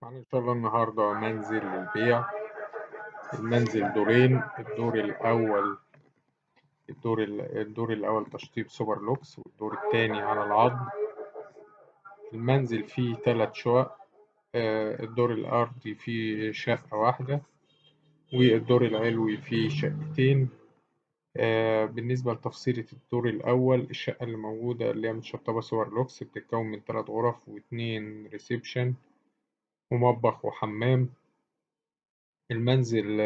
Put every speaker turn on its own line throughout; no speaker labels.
معانا إن شاء الله النهاردة منزل للبيع. المنزل دورين. الدور الأول تشطيب سوبر لوكس، والدور الثاني على العظم. المنزل فيه 3 شقق. الدور الأرضي فيه شقة واحدة، والدور العلوي فيه شقتين. بالنسبة لتفصيلة الدور الأول، الشقة اللي موجودة اللي هي متشطبة سوبر لوكس بتتكون من 3 غرف و2 ريسبشن ومطبخ وحمام. المنزل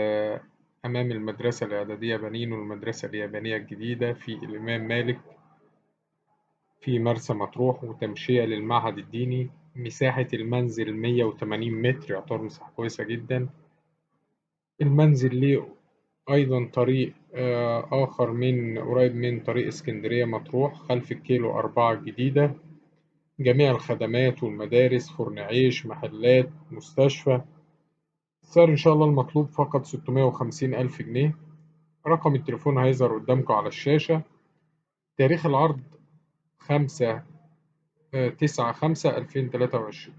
أمام المدرسة الإعدادية بنين والمدرسة اليابانية الجديدة في الإمام مالك، في مرسى مطروح، وتمشية للمعهد الديني. مساحة المنزل 180 متر، يعتبر مساحة كويسة جدا. المنزل ليه أيضا طريق آخر قريب من طريق اسكندرية مطروح خلف الكيلو 4 الجديدة. جميع الخدمات والمدارس، فرن عيش، محلات، مستشفى. السعر إن شاء الله المطلوب فقط 650 ألف جنيه. رقم التليفون هيظهر قدامكم على الشاشة. تاريخ العرض 5/9/2023.